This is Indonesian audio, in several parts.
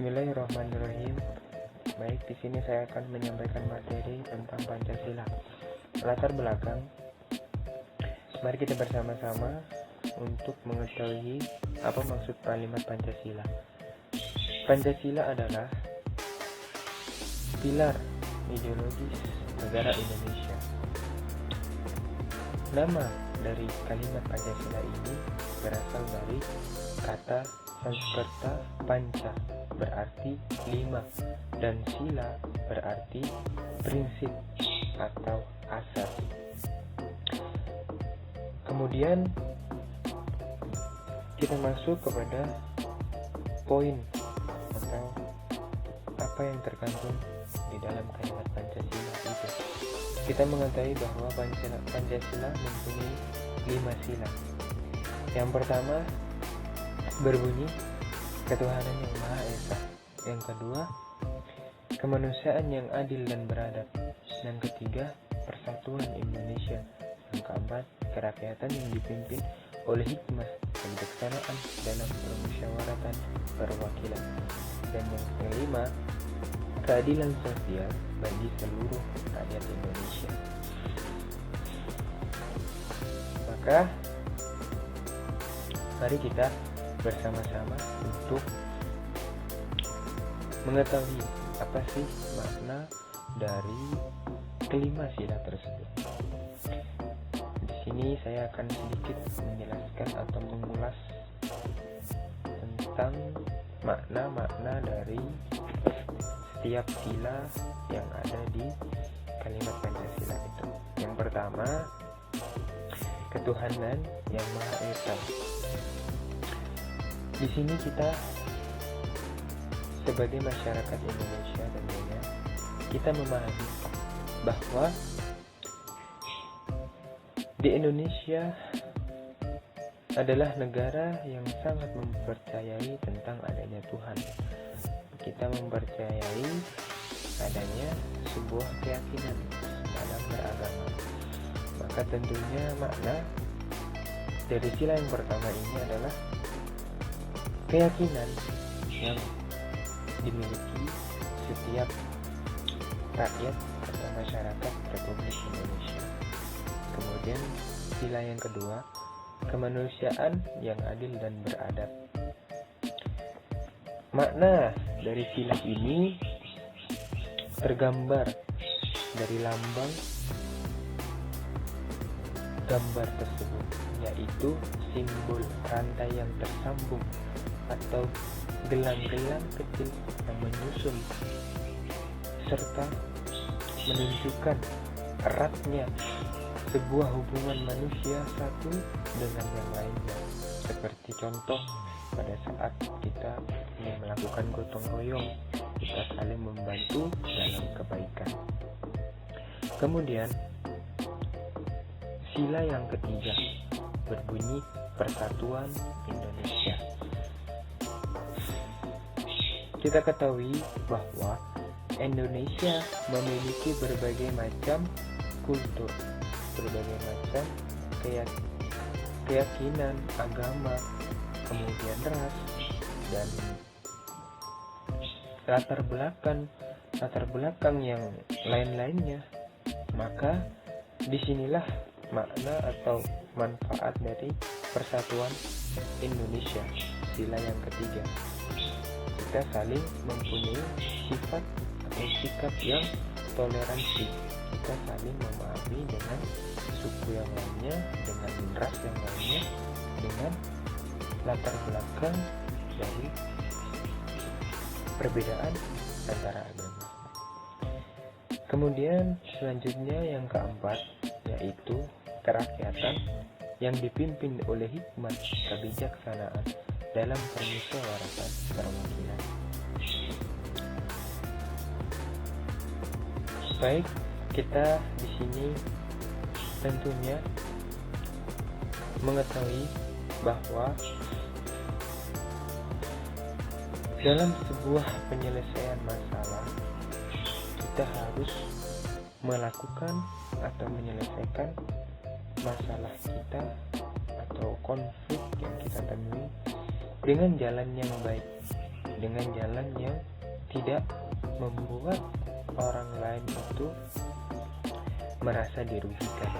Bismillahirrahmanirrahim. Baik, di sini saya akan menyampaikan materi tentang Pancasila. Latar belakang. Mari kita bersama-sama untuk mengetahui apa maksud kalimat Pancasila. Pancasila adalah pilar ideologis negara Indonesia. Nama dari kalimat Pancasila ini berasal dari kata Sanskerta Panca, berarti 5, dan sila berarti prinsip atau asas. Kemudian kita masuk kepada poin atau apa yang terkandung di dalam kalimat Pancasila itu. Kita mengetahui bahwa Pancasila mempunyai 5 sila. Yang pertama berbunyi ketuhanan yang Maha Esa. Yang kedua, kemanusiaan yang adil dan beradab. Yang ketiga, persatuan Indonesia. Yang keempat, kerakyatan yang dipimpin oleh hikmah kebijaksanaan dalam permusyawaratan perwakilan. Dan yang kelima, keadilan sosial bagi seluruh rakyat Indonesia. Maka mari kita bersama-sama untuk mengetahui apa sih makna dari kelima sila tersebut. Di sini saya akan sedikit menjelaskan atau mengulas tentang makna-makna dari setiap sila yang ada di kalimat Pancasila itu. Yang pertama, ketuhanan yang Maha Esa. Di sini kita sebagai masyarakat Indonesia tentunya kita memahami bahwa di Indonesia adalah negara yang sangat mempercayai tentang adanya Tuhan. Kita mempercayai adanya sebuah keyakinan dalam beragama. Maka tentunya makna dari sila yang pertama ini adalah keyakinan yang dimiliki setiap rakyat atau masyarakat Republik Indonesia. Kemudian sila yang kedua, kemanusiaan yang adil dan beradab. Makna dari sila ini tergambar dari lambang gambar tersebut, yaitu simbol rantai yang tersambung atau gelang-gelang kecil yang menyusun serta menunjukkan eratnya sebuah hubungan manusia satu dengan yang lainnya. Seperti contoh pada saat kita ingin melakukan gotong royong, kita saling membantu dalam kebaikan. Kemudian sila yang ketiga berbunyi persatuan Indonesia. Kita ketahui bahwa Indonesia memiliki berbagai macam kultur, berbagai macam keyakinan, agama, kemudian ras, dan latar belakang yang lain-lainnya. Maka disinilah makna atau manfaat dari persatuan Indonesia, sila yang ketiga. Kita saling mempunyai sifat atau sikap yang toleransi. Kita saling memahami dengan suku yang lainnya, dengan ras yang lainnya, dengan latar belakang dari perbedaan antara agama. Kemudian selanjutnya yang keempat, yaitu kerakyatan yang dipimpin oleh hikmat kebijaksanaan dalam permusyawaratan perwakilan. Baik, kita di sini tentunya mengetahui bahwa dalam sebuah penyelesaian masalah kita harus melakukan atau menyelesaikan masalah kita atau konflik yang kita temui dengan jalan yang baik, dengan jalan yang tidak membuat orang lain itu merasa dirugikan.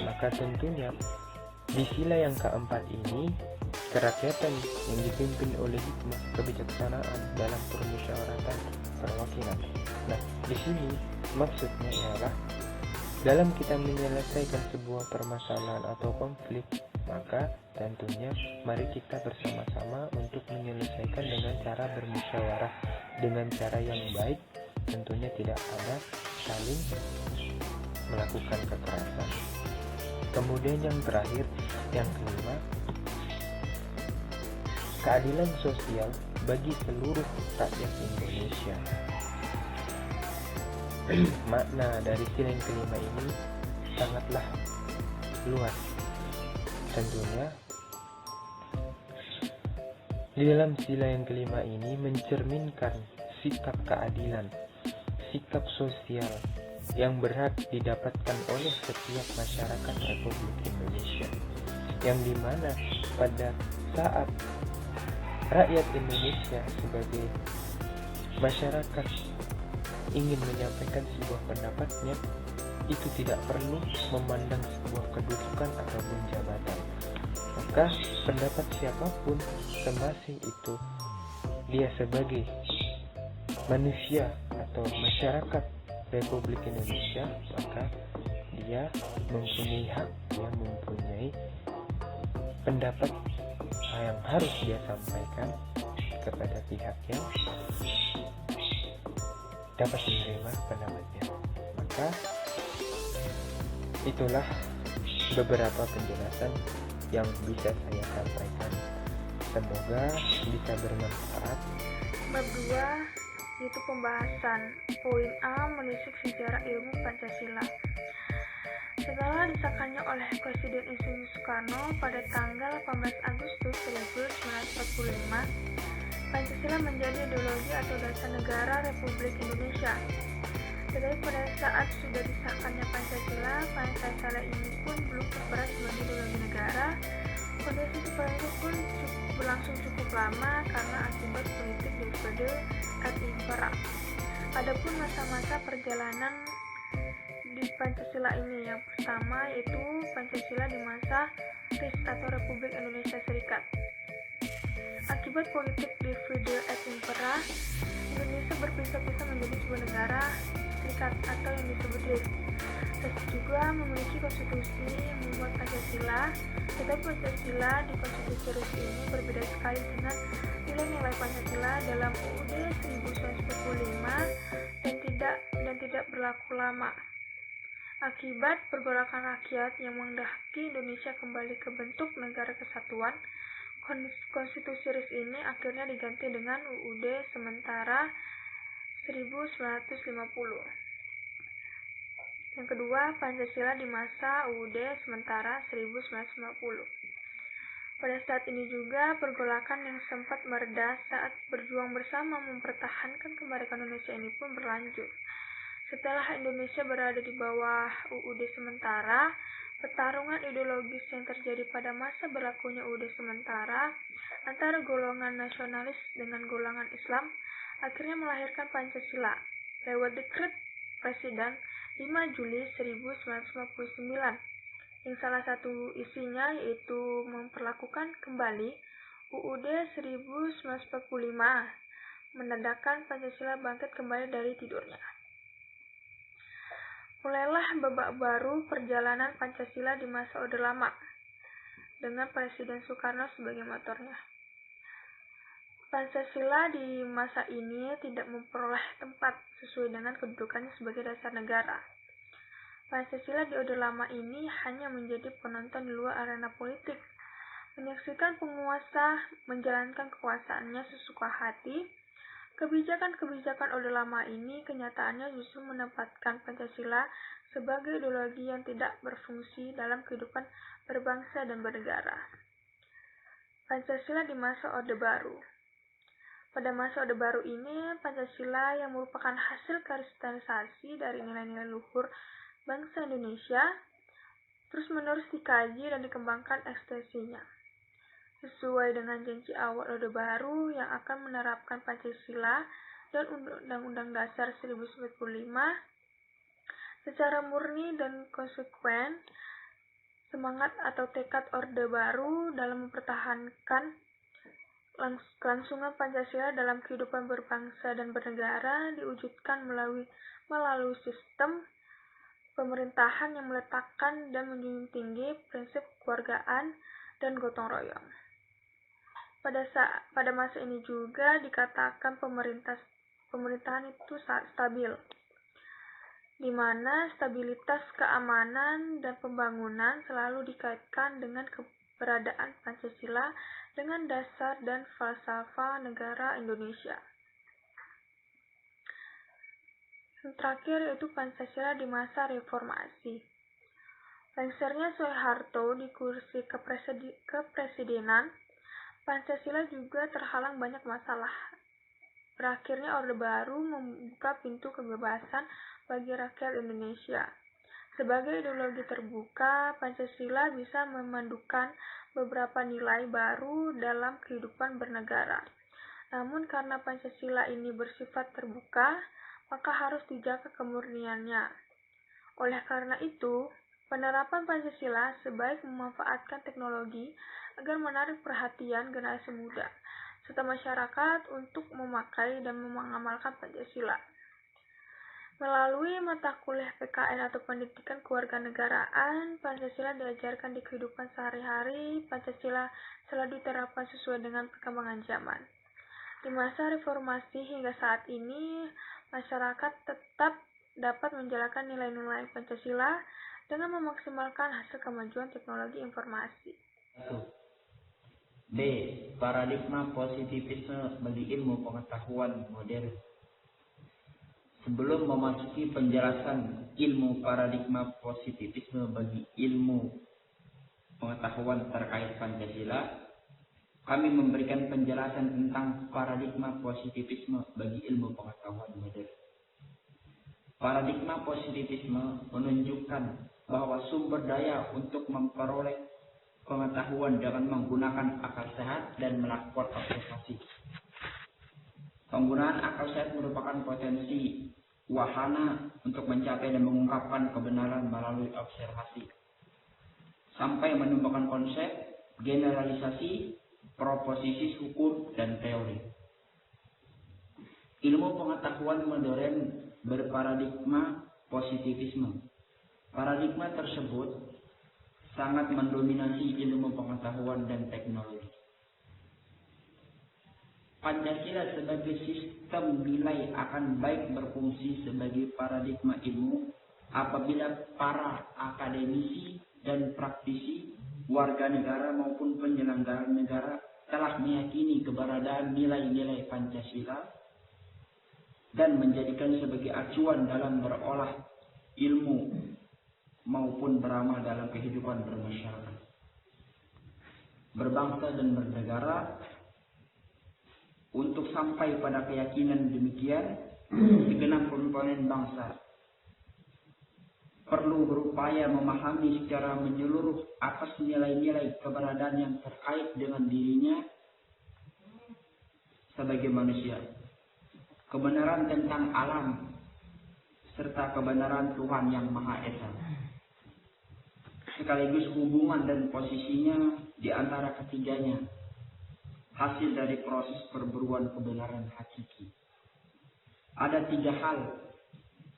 Maka tentunya di sila yang keempat ini, kerakyatan yang dipimpin oleh hikmah kebijaksanaan dalam permusyawaratan perwakilan. Nah, di sini maksudnya ialah dalam kita menyelesaikan sebuah permasalahan atau konflik, maka tentunya mari kita bersama-sama untuk menyelesaikan dengan cara bermusyawarah, dengan cara yang baik, tentunya tidak ada saling melakukan kekerasan. Kemudian yang terakhir, yang kelima, keadilan sosial bagi seluruh rakyat Indonesia. Makna dari sila yang kelima ini sangatlah luas. Tentunya di dalam sila yang kelima ini mencerminkan sikap keadilan, sikap sosial yang berhak didapatkan oleh setiap masyarakat Republik Indonesia, yang dimana pada saat rakyat Indonesia sebagai masyarakat ingin menyampaikan sebuah pendapatnya, itu tidak perlu memandang sebuah kedudukan ataupun jabatan. Maka pendapat siapapun semasih itu dia sebagai manusia atau masyarakat Republik Indonesia, maka dia mempunyai hak, dia mempunyai pendapat yang harus dia sampaikan kepada pihak yang dapat menerima pendapatnya. Maka itulah beberapa penjelasan yang bisa saya sampaikan. Semoga bisa bermanfaat. Bab 2 yaitu pembahasan poin A, menelisik sejarah ilmu Pancasila. Setelah disahkannya oleh Presiden Insinyur Soekarno pada tanggal 18 Agustus 1945, Pancasila menjadi ideologi atau dasar negara Republik Indonesia. Tetapi pada saat sudah disahkannya Pancasila ini pun belum terberat sebagai ideologi negara. Kondisi seperti itu pun berlangsung cukup lama karena akibat politik daripada ad impera. Adapun masa-masa perjalanan di Pancasila ini, yang pertama yaitu Pancasila di masa RIS atau Republik Indonesia Serikat. Akibat politik divide et impera, Indonesia berpisah-pisah menjadi sebuah negara serikat atau yang disebut RIS. Terus juga memiliki konstitusi yang membuat Pancasila, tetapi Pancasila di konstitusi RIS ini berbeda sekali dengan nilai-nilai Pancasila dalam UUD 1945 dan tidak berlaku lama. Akibat pergolakan rakyat yang menghendaki Indonesia kembali ke bentuk negara kesatuan, konstitusi RIS ini akhirnya diganti dengan UUD sementara 1950. Yang kedua, Pancasila di masa UUD sementara 1950. Pada saat ini juga pergolakan yang sempat mereda saat berjuang bersama mempertahankan kemerdekaan Indonesia ini pun berlanjut. Setelah Indonesia berada di bawah UUD sementara, pertarungan ideologis yang terjadi pada masa berlakunya UUD sementara antara golongan nasionalis dengan golongan Islam akhirnya melahirkan Pancasila lewat dekret Presiden 5 Juli 1959 yang salah satu isinya yaitu memperlakukan kembali UUD 1945, menandakan Pancasila bangkit kembali dari tidurnya. Mulailah babak baru perjalanan Pancasila di masa Orde Lama dengan Presiden Soekarno sebagai motornya. Pancasila di masa ini tidak memperoleh tempat sesuai dengan kedudukannya sebagai dasar negara. Pancasila di Orde Lama ini hanya menjadi penonton di luar arena politik, menyaksikan penguasa menjalankan kekuasaannya sesuka hati. Kebijakan-kebijakan Orde Lama ini kenyataannya justru menempatkan Pancasila sebagai ideologi yang tidak berfungsi dalam kehidupan berbangsa dan bernegara. Pancasila di masa Orde Baru. Pada masa Orde Baru ini, Pancasila yang merupakan hasil kristalisasi dari nilai-nilai luhur bangsa Indonesia terus-menerus dikaji dan dikembangkan ekspresinya. sesuai dengan janji awal Orde Baru yang akan menerapkan Pancasila dan Undang-Undang Dasar 1945 secara murni dan konsekuen. Semangat atau tekad Orde Baru dalam mempertahankan kelangsungan Pancasila dalam kehidupan berbangsa dan bernegara diwujudkan melalui sistem pemerintahan yang meletakkan dan menjunjung tinggi prinsip kekeluargaan dan gotong royong. Pada masa ini juga dikatakan pemerintahan itu stabil, di mana stabilitas keamanan dan pembangunan selalu dikaitkan dengan keberadaan Pancasila dengan dasar dan falsafah negara Indonesia. Yang terakhir yaitu Pancasila di masa reformasi. Lengsernya Soeharto di kursi kepresidenan, Pancasila juga terhalang banyak masalah. Berakhirnya Orde Baru membuka pintu kebebasan bagi rakyat Indonesia. Sebagai ideologi terbuka, Pancasila bisa memandukan beberapa nilai baru dalam kehidupan bernegara. Namun karena Pancasila ini bersifat terbuka, maka harus dijaga kemurniannya. Oleh karena itu, penerapan Pancasila sebaik memanfaatkan teknologi agar menarik perhatian generasi muda serta masyarakat untuk memakai dan mengamalkan Pancasila. Melalui mata kuliah PKN atau pendidikan kewarganegaraan, Pancasila diajarkan di kehidupan sehari-hari. Pancasila selalu diterapkan sesuai dengan perkembangan zaman. Di masa reformasi hingga saat ini, masyarakat tetap dapat menjalankan nilai-nilai Pancasila dengan memaksimalkan hasil kemajuan teknologi informasi. B. Paradigma positivisme bagi ilmu pengetahuan modern. Sebelum memasuki penjelasan ilmu paradigma positivisme bagi ilmu pengetahuan terkait Pancasila, kami memberikan penjelasan tentang paradigma positivisme bagi ilmu pengetahuan modern. Paradigma positivisme menunjukkan bahwa sumber daya untuk memperoleh pengetahuan dengan menggunakan akal sehat dan melakukan observasi. Penggunaan akal sehat merupakan potensi wahana untuk mencapai dan mengungkapkan kebenaran melalui observasi, sampai menemukan konsep, generalisasi, proposisi hukum, dan teori. Ilmu pengetahuan modern berparadigma positivisme. Paradigma tersebut sangat mendominasi ilmu pengetahuan dan teknologi. Pancasila sebagai sistem nilai akan baik berfungsi sebagai paradigma ilmu apabila para akademisi dan praktisi, warga negara maupun penyelenggara negara telah meyakini keberadaan nilai-nilai Pancasila dan menjadikan sebagai acuan dalam berolah ilmu maupun beramal dalam kehidupan bermasyarakat, berbangsa dan bernegara. Untuk sampai pada keyakinan demikian, segenap komponen bangsa perlu berupaya memahami secara menyeluruh atas nilai-nilai keberadaan yang terkait dengan dirinya sebagai manusia, kebenaran tentang alam, serta kebenaran Tuhan yang Maha Esa, sekaligus hubungan dan posisinya di antara ketiganya, hasil dari proses perburuan kebenaran hakiki. Ada 3 hal,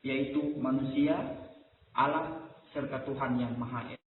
yaitu manusia, alam, serta Tuhan yang Maha Esa.